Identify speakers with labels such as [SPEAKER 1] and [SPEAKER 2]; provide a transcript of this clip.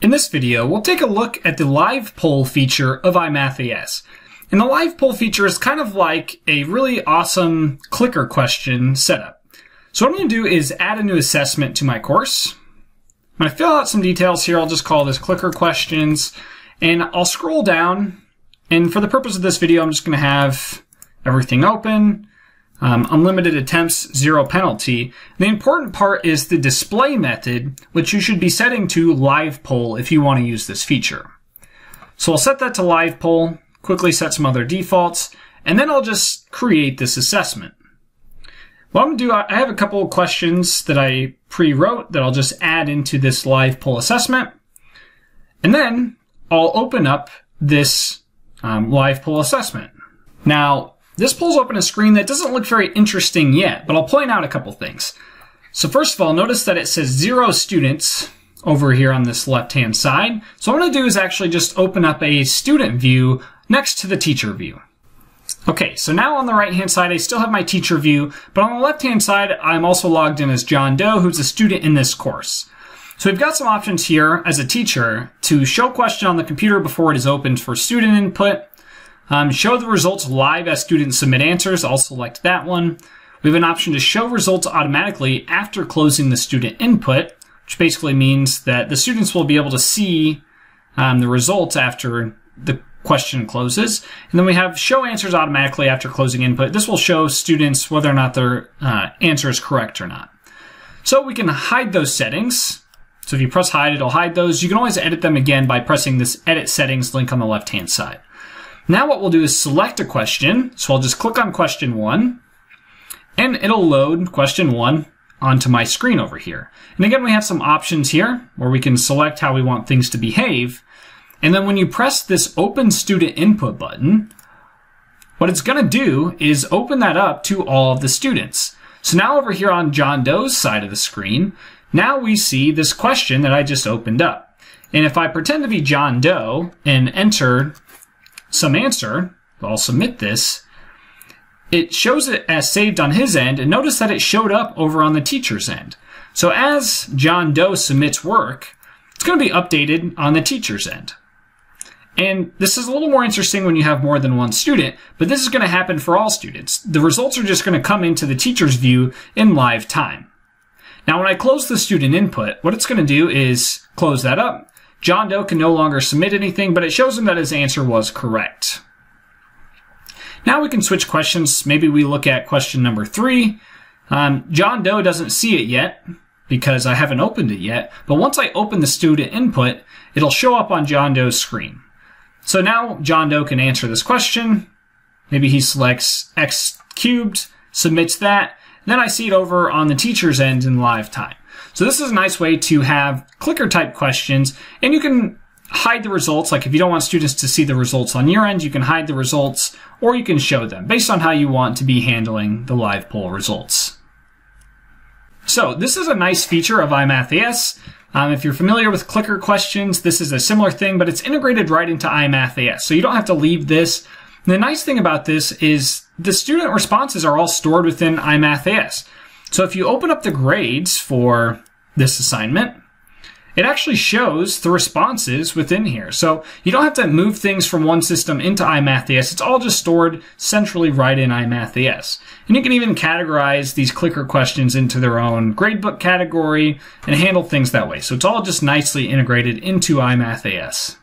[SPEAKER 1] In this video, we'll take a look at the LivePoll feature of iMathES. And the LivePoll feature is kind of like a really awesome clicker question setup. So what I'm going to do is add a new assessment to my course. I'm going to fill out some details here. I'll just call this clicker questions. And I'll scroll down. And for the purpose of this video, I'm just going to have everything open. Unlimited attempts, 0 penalty. The important part is the display method, which you should be setting to LivePoll if you want to use this feature. So I'll set that to LivePoll, quickly set some other defaults, and then I'll just create this assessment. What I'm going to do, I have a couple of questions that I pre-wrote that I'll just add into this LivePoll assessment. And then I'll open up this LivePoll assessment. Now, this pulls open a screen that doesn't look very interesting yet, but I'll point out a couple things. So first of all, notice that it says 0 students over here on this left-hand side. So what I'm going to do is actually just open up a student view next to the teacher view. Okay, so now on the right-hand side, I still have my teacher view, but on the left-hand side, I'm also logged in as John Doe, who's a student in this course. So we've got some options here as a teacher to show question on the computer before it is opened for student input. Show the results live as students submit answers. I'll select that one. We have an option to show results automatically after closing the student input, which basically means that the students will be able to see the results after the question closes. And then we have show answers automatically after closing input. This will show students whether or not their answer is correct or not. So we can hide those settings. So if you press hide, it'll hide those. You can always edit them again by pressing this edit settings link on the left-hand side. Now what we'll do is select a question. So I'll just click on question 1 and it'll load question 1 onto my screen over here. And again, we have some options here where we can select how we want things to behave. And then when you press this open student input button, what it's going to do is open that up to all of the students. So now over here on John Doe's side of the screen, now we see this question that I just opened up. And if I pretend to be John Doe and enter some answer, I'll submit this, it shows it as saved on his end, and notice that it showed up over on the teacher's end. So as John Doe submits work, it's going to be updated on the teacher's end. And this is a little more interesting when you have more than one student, but this is going to happen for all students. The results are just going to come into the teacher's view in live time. Now when I close the student input, what it's going to do is close that up. John Doe can no longer submit anything, but it shows him that his answer was correct. Now we can switch questions. Maybe we look at question number 3. John Doe doesn't see it yet because I haven't opened it yet, but once I open the student input, it'll show up on John Doe's screen. So now John Doe can answer this question. Maybe he selects x cubed, submits that, then I see it over on the teacher's end in live time. So this is a nice way to have clicker type questions, and you can hide the results. Like if you don't want students to see the results on your end, you can hide the results or you can show them based on how you want to be handling the LivePoll results. So this is a nice feature of iMathES. If you're familiar with clicker questions, this is a similar thing, but it's integrated right into iMathES. So you don't have to leave this. And the nice thing about this is the student responses are all stored within iMathES. So if you open up the grades for this assignment, it actually shows the responses within here. So you don't have to move things from one system into iMathES. It's all just stored centrally right in iMathES. And you can even categorize these clicker questions into their own gradebook category and handle things that way. So it's all just nicely integrated into iMathES.